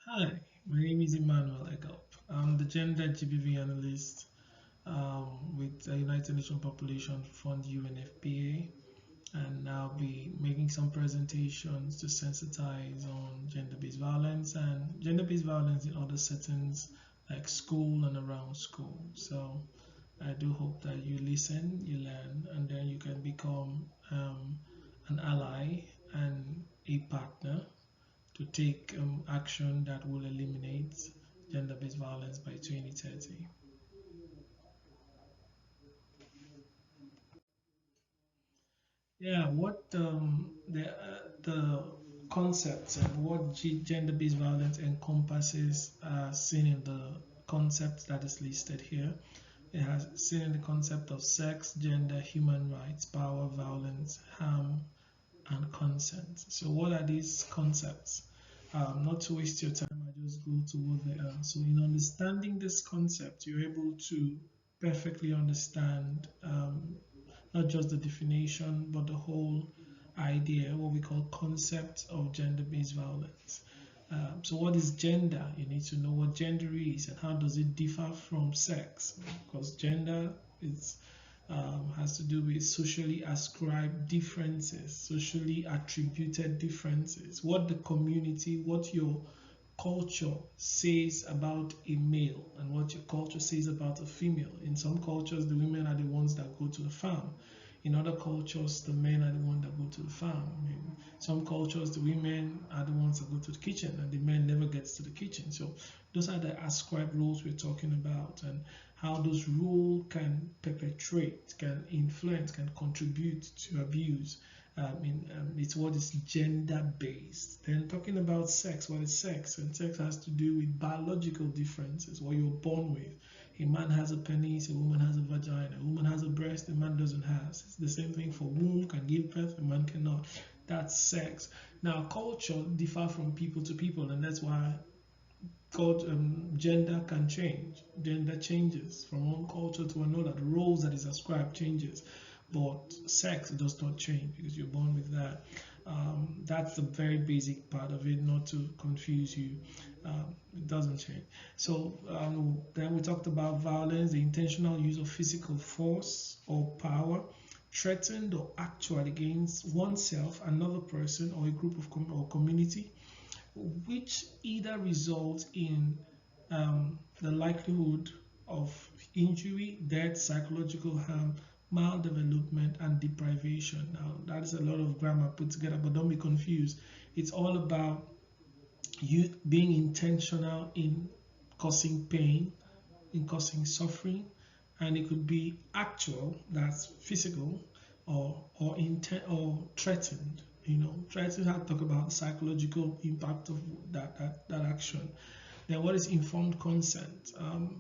Hi, my name is Emmanuel Egop. I'm the gender GBV analyst with the United Nations Population Fund UNFPA, and I'll be making some presentations to sensitize on gender-based violence and gender-based violence in other settings like school and around school. So I do hope that you listen, you learn, and then you can become an ally and a partner to take action that will eliminate gender-based violence by 2030. Yeah, what the concepts and what gender-based violence encompasses are seen in the concept that is listed here. It has seen in the concept of sex, gender, human rights, power, violence, harm, and consent. So, what are these concepts? Not to waste your time, I just go to what they are. So, in understanding this concept, you're able to perfectly understand not just the definition, but the whole idea, what we call concept of gender-based violence. So, what is gender? You need to know what gender is and how does it differ from sex, because gender is has to do with socially ascribed differences, socially attributed differences, what the community, what your culture says about a male and what your culture says about a female. In some cultures, the women are the ones that go to the farm. In other cultures, the men are the ones that go to the farm. In some cultures, the women are the ones that go to the kitchen and the men never gets to the kitchen. So those are the ascribed roles we're talking about, and how those roles can perpetrate, can influence, can contribute to abuse. It's what is gender based. Then talking about sex, what is sex? And sex has to do with biological differences, what you're born with. A man has a penis, a woman has a vagina, a woman has a breast, a man doesn't have. It's the same thing for womb can give birth, a man cannot. That's sex. Now, culture differ from people to people, and that's why gender can change. Gender changes from one culture to another. The roles that is ascribed changes, but sex does not change because you're born with that. That's the very basic part of it, not to confuse you. It doesn't change. So then we talked about violence, the intentional use of physical force or power, threatened or actual against oneself, another person, or a group of or community, which either results in the likelihood of injury, death, psychological harm, maldevelopment, and deprivation. Now, that is a lot of grammar put together, but don't be confused. It's all about you being intentional in causing pain, in causing suffering, and it could be actual, that's physical, or intent or threatened. Threatened. I talk about the psychological impact of that action. Then what is informed consent?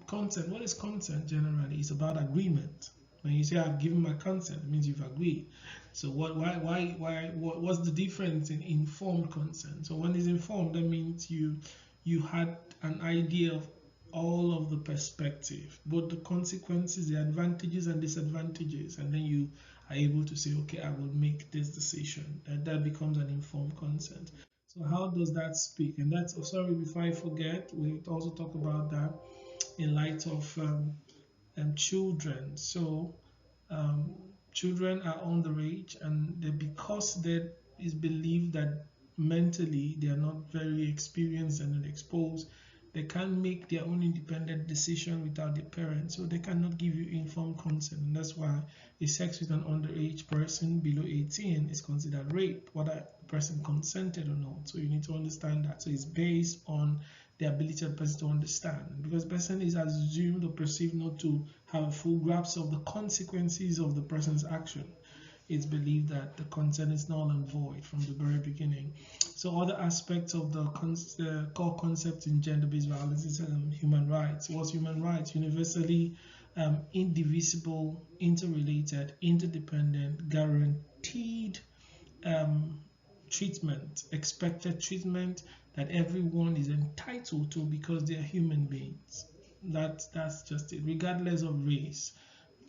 Consent. What is consent generally? It's about agreement. When you say I've given my consent, it means you've agreed. So what's the difference in informed consent? So when it's informed, that means you had an idea of all of the perspective, both the consequences, the advantages and disadvantages, and then you are able to say, okay, I will make this decision. And that becomes an informed consent. So how does that speak? And that's, oh, sorry, before I forget, we also talk about that in light of children. So um, children are underage, and because there is believed that mentally they are not very experienced and exposed, they can't make their own independent decision without their parents, so they cannot give you informed consent, and that's why a sex with an underage person below 18 is considered rape, whether the person consented or not. So you need to understand that. So it's based on the ability of the person to understand, because the person is assumed or perceived not to have a full grasp of the consequences of the person's action. It's believed that the consent is null and void from the very beginning. So other aspects of the core concept in gender-based violence is human rights. What's human rights? Universally indivisible, interrelated, interdependent, guaranteed um, treatment, expected treatment that everyone is entitled to because they are human beings. That's just it, regardless of race,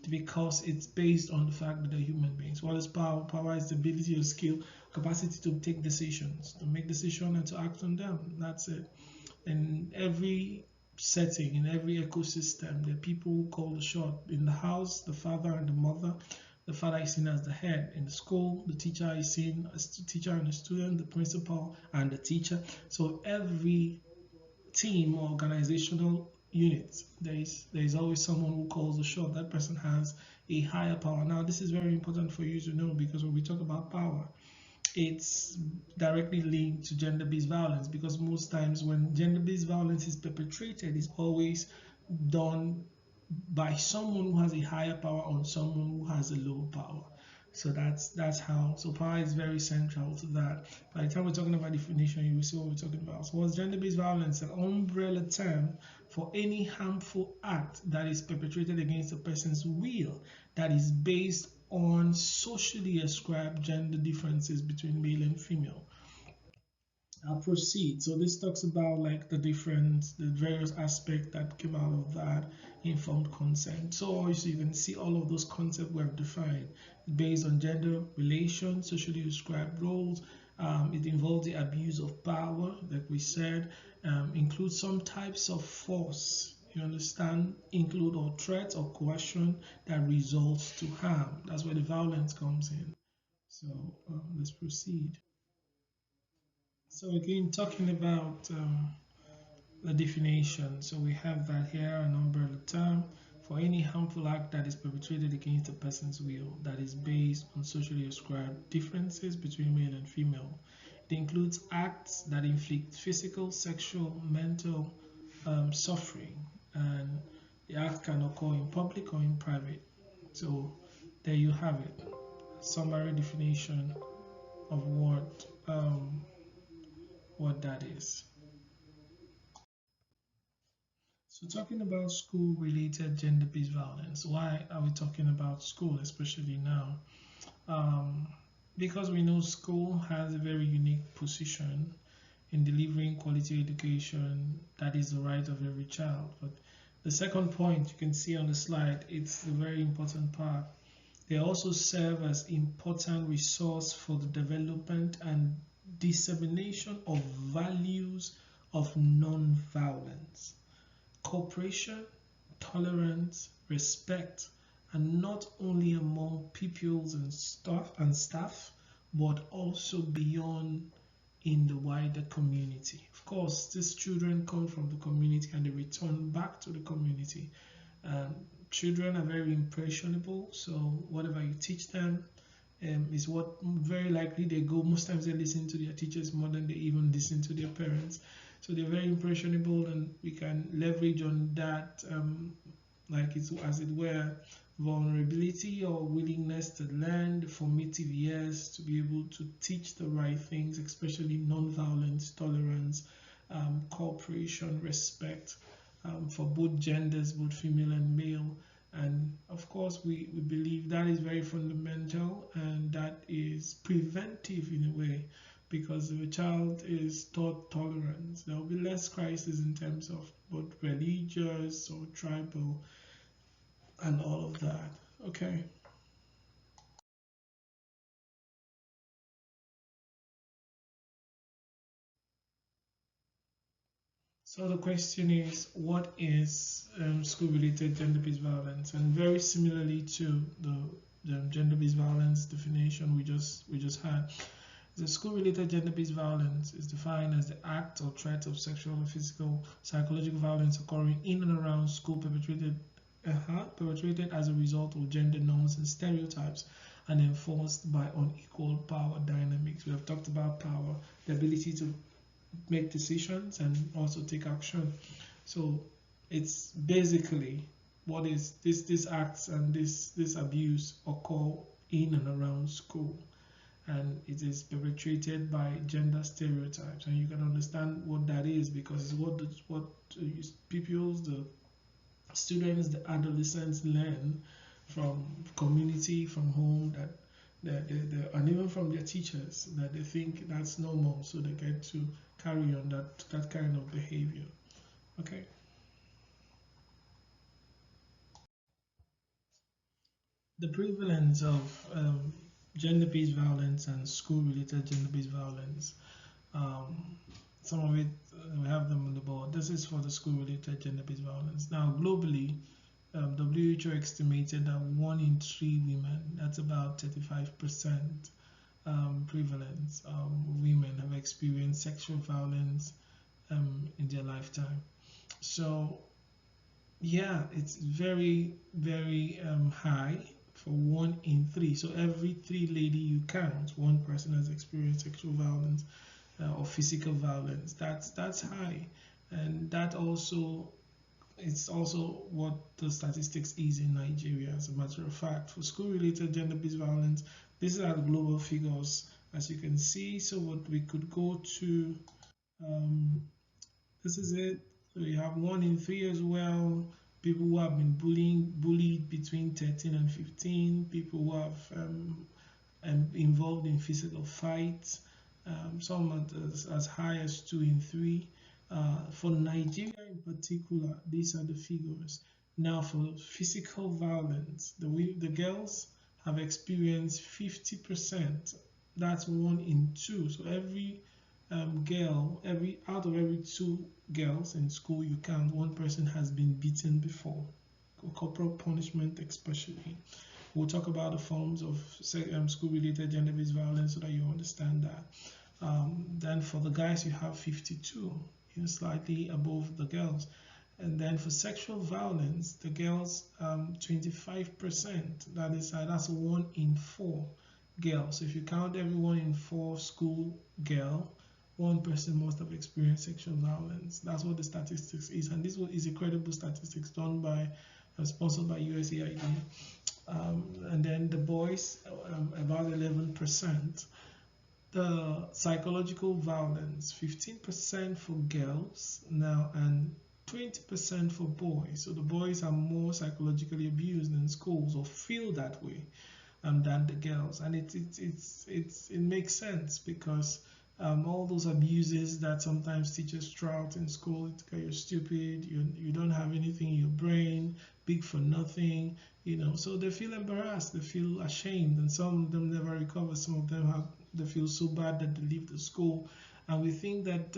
because it's based on the fact that they're human beings. What is power? Power is the ability or skill, capacity to take decisions, to make decisions and to act on them. That's it. In every setting, in every ecosystem, the people who call the shot. In the house, the father and the mother. The father is seen as the head. In the school, the teacher is seen as the teacher and the student, the principal and the teacher. So every team or organizational unit, there is always someone who calls the shot. That person has a higher power. Now, this is very important for you to know, because when we talk about power, it's directly linked to gender-based violence, because most times when gender-based violence is perpetrated, it's always done by someone who has a higher power on someone who has a lower power. So that's how. So power is very central to that. By the time we're talking about definition, you will see what we're talking about. So what's gender-based violence? An umbrella term for any harmful act that is perpetrated against a person's will, that is based on socially ascribed gender differences between male and female. I'll proceed. So this talks about like the various aspects that came out of that informed consent. So obviously you can see all of those concepts we have defined based on gender relations, socially described roles. It involves the abuse of power, like we said, includes some types of force. You understand? Include or threat or coercion that results to harm. That's where the violence comes in. So let's proceed. So again, talking about the definition. So we have that here, an umbrella term for any harmful act that is perpetrated against a person's will, that is based on socially ascribed differences between male and female. It includes acts that inflict physical, sexual, mental suffering, and the act can occur in public or in private. So there you have it. Summary definition of what that is. So talking about school-related gender-based violence, why are we talking about school, especially now? Um, because we know school has a very unique position in delivering quality education that is the right of every child. But the second point you can see on the slide, it's a very important part. They also serve as important resource for the development and dissemination of values of non-violence, cooperation, tolerance, respect, and not only among pupils and staff, but also beyond in the wider community. Of course, these children come from the community and they return back to the community. Um, Children are very impressionable, so whatever you teach them is what very likely they go. Most times they listen to their teachers more than they even listen to their parents. So they're very impressionable, and we can leverage on that, like it's as it were, vulnerability or willingness to learn, the formative years to be able to teach the right things, especially non-violence, tolerance, cooperation, respect, for both genders, both female and male. And of course, we believe that is very fundamental, and that is preventive in a way, because if a child is taught tolerance, there will be less crisis in terms of both religious or tribal and all of that. Okay. So the question is, what is school-related gender-based violence? And very similarly to the gender-based violence definition we just had, the school-related gender-based violence is defined as the act or threat of sexual or physical, psychological violence occurring in and around school perpetrated as a result of gender norms and stereotypes and enforced by unequal power dynamics. We have talked about power, the ability to make decisions and also take action. So it's basically what is this acts and this abuse occur in and around school, and it is perpetrated by gender stereotypes, and you can understand what that is, because it's what pupils, the students, the adolescents learn from community, from home, that and even from their teachers, that they think that's normal, so they get to carry on that kind of behavior. Okay. The prevalence of gender-based violence and school-related gender-based violence. Um, some of it We have them on the board. This is for the school-related gender-based violence. Now, globally, WHO estimated that 1 in 3 women, that's about 35%, prevalence, women have experienced sexual violence in their lifetime. So yeah, it's very, very high for 1 in 3. So every 3 lady you count, one person has experienced sexual violence or physical violence. That's high, and that also it's also what the statistics is in Nigeria. As a matter of fact, for school-related gender-based violence, these are the global figures, as you can see. So what we could go to, um, this is it. So you have 1 in 3 as well. People who have been bullied between 13 and 15. People who have involved in physical fights. Some as high as 2 in 3. For Nigeria in particular, these are the figures. Now, for physical violence, the girls have experienced 50%. That's 1 in 2. So every girl, every out of every 2 girls in school, you count one person has been beaten before. Corporal punishment, especially. We'll talk about the forms of school-related gender-based violence so that you understand that. Then for the guys, you have 52, slightly above the girls. And then for sexual violence, the girls 25%. That's 1 in 4 girls. So if you count every 1 in 4 school girl, one person must have experienced sexual violence. That's what the statistics is, and this is a credible statistics done by sponsored by USAID. And then the boys, about 11%. The psychological violence, 15% for girls now, and 20% for boys. So the boys are more psychologically abused in schools, or feel that way, than the girls, and it makes sense because all those abuses that sometimes teachers throw out in school, you're stupid, you don't have anything in your brain, big for nothing, so they feel embarrassed, they feel ashamed, and some of them never recover. Some of them they feel so bad that they leave the school, and we think that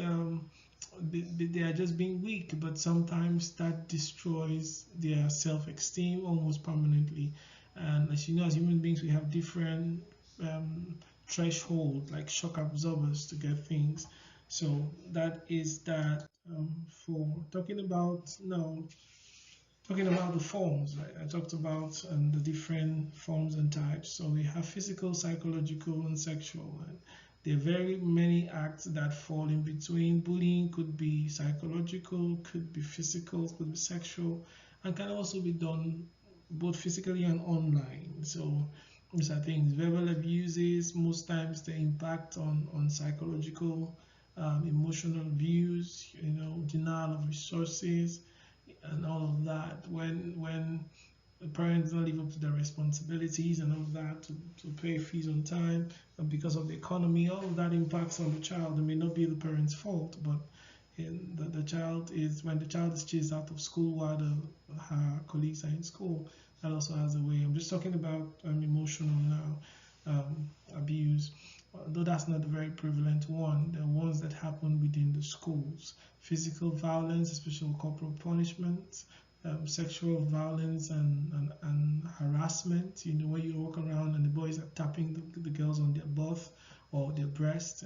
they are just being weak, but sometimes that destroys their self-esteem almost permanently. And as you know, as human beings, we have different um, threshold, like shock absorbers to get things. So that is that. For talking about now, talking about the forms, right? I talked about the different forms and types. So we have physical, psychological, and sexual. And there are very many acts that fall in between. Bullying could be psychological, could be physical, could be sexual, and can also be done both physically and online. So these are things. Verbal abuses, most times the impact on psychological, emotional views, denial of resources, and all of that. When the parents don't live up to their responsibilities and all of that to pay fees on time, and because of the economy, all of that impacts on the child. It may not be the parents' fault, but the child is when the child is chased out of school while her colleagues are in school. That also has a way. I'm just talking about emotional now, abuse. Though that's not a very prevalent one, the ones that happen within the schools, physical violence, especially corporal punishment, sexual violence and harassment. When you walk around and the boys are tapping the girls on their butt or their breast,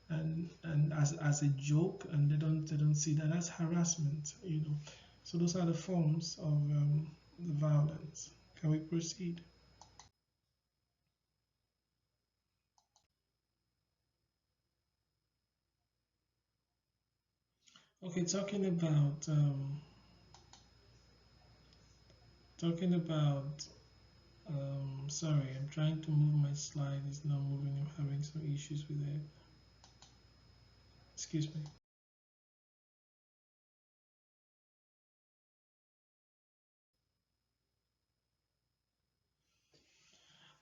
and as a joke, and they don't see that as harassment. So those are the forms of the violence. Can we proceed? Okay, talking about sorry, I'm trying to move my slide. It's not moving. I'm having some issues with it. Excuse me.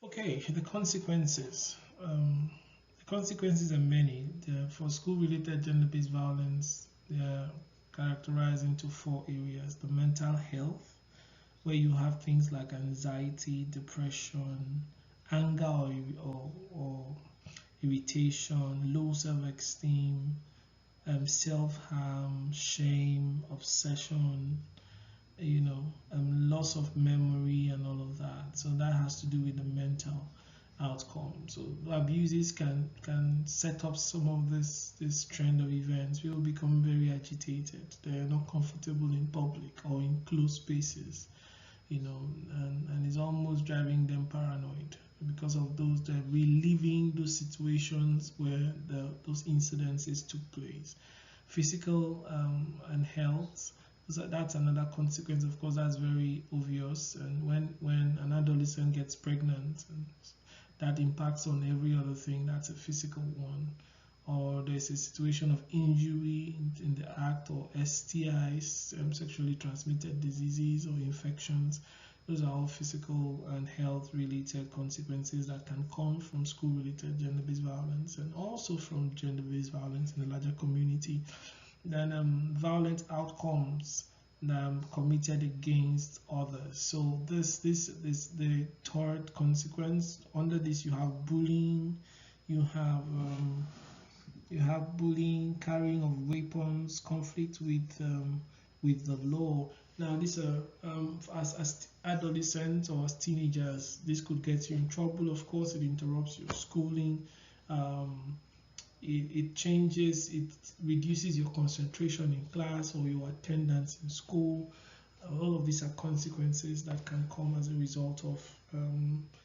Okay, the consequences. The consequences are many. For school-related gender-based violence, they are characterized into 4 areas: the mental health, where you have things like anxiety, depression, anger or irritation, low self-esteem, self-harm, shame, obsession, loss of memory and all of that. So that has to do with the mental outcome. So abuses can set up some of this trend of events. People become very agitated. They are not comfortable in public or in closed spaces, and it's almost driving them paranoid because of those they're reliving those situations where those incidences took place. Physical and health, so that's another consequence. Of course, that's very obvious. And when an adolescent gets pregnant, and that impacts on every other thing. That's a physical one. Or there's a situation of injury in the act, or STIs, sexually transmitted diseases or infections. Those are all physical and health related consequences that can come from school related gender based violence, and also from gender based violence in the larger community. Then violent outcomes committed against others. So this the third consequence. Under this, you have bullying, you have bullying, carrying of weapons, conflict with the law. Now, these are as adolescents or as teenagers, this could get you in trouble. Of course, it interrupts your schooling. Um, it changes, it reduces your concentration in class or your attendance in school. All of these are consequences that can come as a result of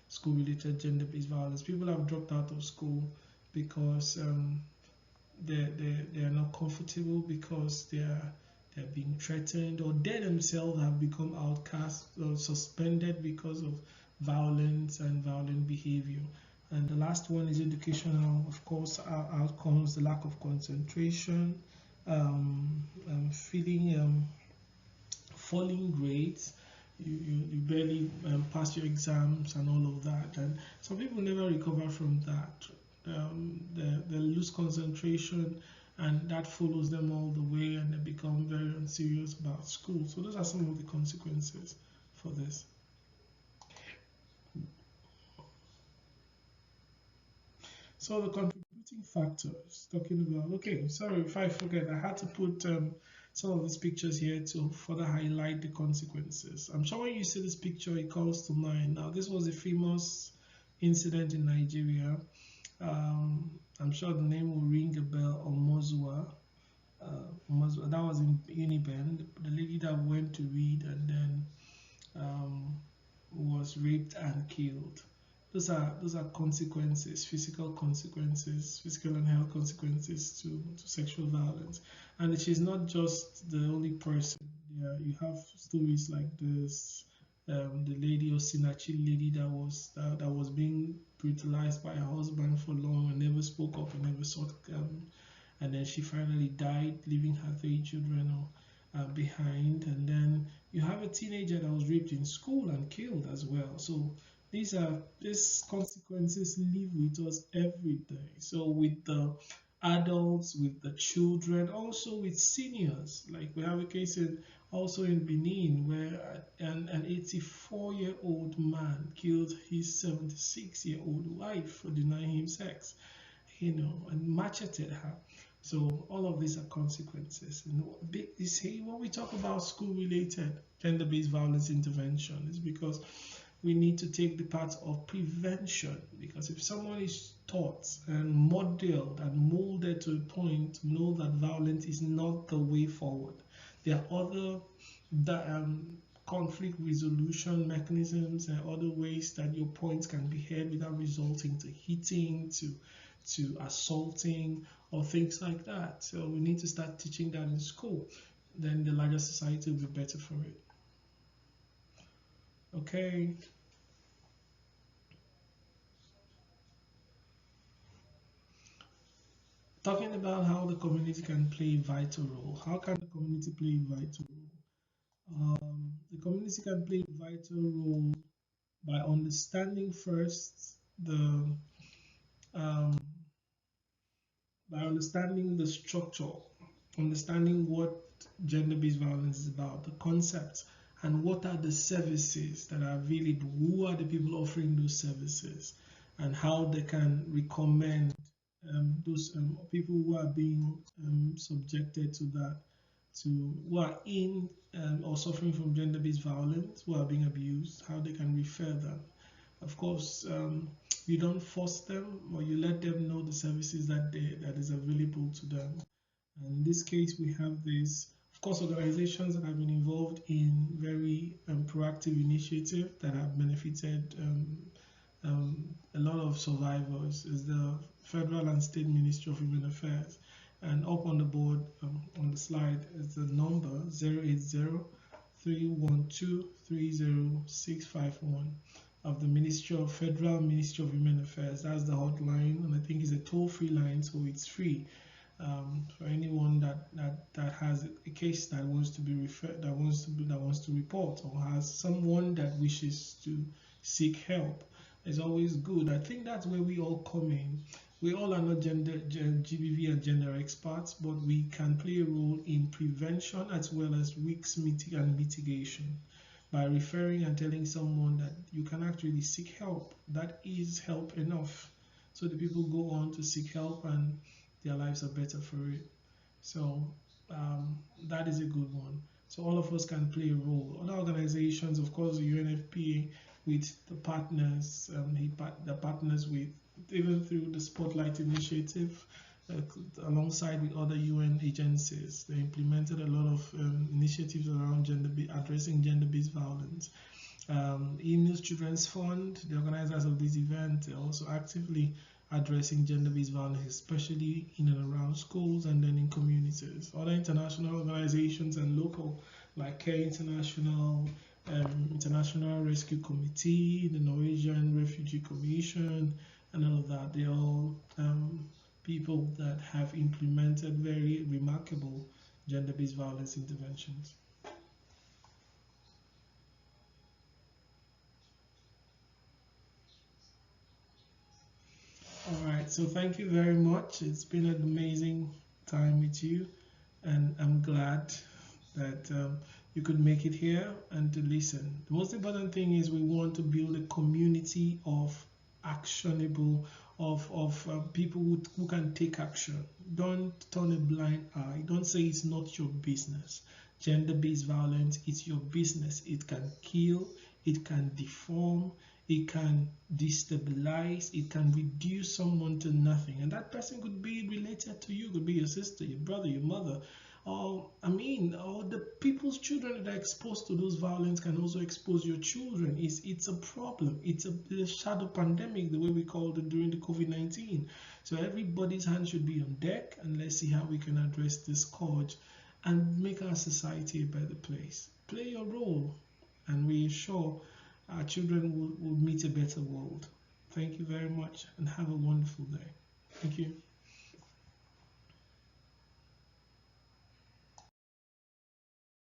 school-related gender-based violence. People have dropped out of school because they are not comfortable, because they're being threatened, or they themselves have become outcast or suspended because of violence and violent behavior. And the last one is educational, of course, outcomes, the lack of concentration, feeling falling grades, you barely pass your exams and all of that. And some people never recover from that. They lose concentration, and that follows them all the way, and they become very unserious about school. So those are some of the consequences for this. So the contributing factors, talking about, okay, sorry if I forget, I had to put some of these pictures here to further highlight the consequences. I'm sure when you see this picture, it calls to mind. Now, this was a famous incident in Nigeria. I'm sure the name will ring a bell. Omozua. That was in Uniben, the lady that went to read and then um, was raped and killed. Those are consequences, physical and health consequences to sexual violence. And she's not just the only person. Yeah, you have stories like this. The lady, Osinachi lady, that was being brutalized by her husband for long and never spoke up and never sought, and then she finally died, leaving her three children behind. And then you have a teenager that was raped in school and killed as well. So these consequences live with us every day. So with the adults, with the children, also with seniors. Like we have a case also in Benin where an 84-year-old man killed his 76-year-old wife for denying him sex, and macheted her. So all of these are consequences. You see, when we talk about school-related gender-based violence intervention, is because we need to take the part of prevention. Because if someone is taught and modeled and molded to a point to know that violence is not the way forward, there are other conflict resolution mechanisms and other ways that your points can be heard without resulting to hitting, to assaulting, or things like that. So we need to start teaching that in school. Then the larger society will be better for it. Okay. Talking about how the community can play a vital role. How can the community play a vital role? The community can play a vital role by understanding first um, the structure, understanding what gender-based violence is about, the concepts, and what are the services that are available, who are the people offering those services, and how they can recommend those people who are being subjected to that, to who are in or suffering from gender-based violence, who are being abused, how they can refer them. Of course, you don't force them, or you let them know the services that is available to them. And in this case, we have this, of course, organizations that have been involved in very proactive initiative that have benefited a lot of survivors is the Federal and State Ministry of Human Affairs. And up on the board, on the slide, is the number 080-312-30651 of the Federal Ministry of Human Affairs. That's the hotline, and I think it's a toll-free line, so it's free for anyone that has a case that wants to be referred, that wants to report, or has someone that wishes to seek help. It's always good. I think that's where we all come in. We all are not GBV and gender experts, but we can play a role in prevention as well as risks and mitigation by referring and telling someone that you can actually seek help. That is help enough. So the people go on to seek help and their lives are better for it. So that is a good one. So all of us can play a role. Other organizations, of course, the UNFPA with the partners, the partners with, even through the Spotlight Initiative, alongside with other UN agencies, they implemented a lot of initiatives around addressing gender-based violence. EMU's Children's Fund, the organizers of this event, are also actively addressing gender-based violence, especially in and around schools and then in communities. Other international organizations and local, like Care International, International Rescue Committee, the Norwegian Refugee Commission, and all of that, they're all people that have implemented very remarkable gender-based violence interventions. All right, so thank you very much. It's been an amazing time with you, and I'm glad that you could make it here and to listen. The most important thing is we want to build a community of actionable, of people who can take action. Don't turn a blind eye. Don't say it's not your business. Gender-based violence is your business. It can kill, it can deform, it can destabilize, it can reduce someone to nothing. And that person could be related to you, could be your sister, your brother, your mother, or the people's children that are exposed to those violence can also expose your children. It's a problem. It's a shadow pandemic, the way we called it during the COVID-19. So everybody's hand should be on deck, and let's see how we can address this scourge and make our society a better place. Play your role, and we are sure our children will meet a better world. Thank you very much, and have a wonderful day. Thank you.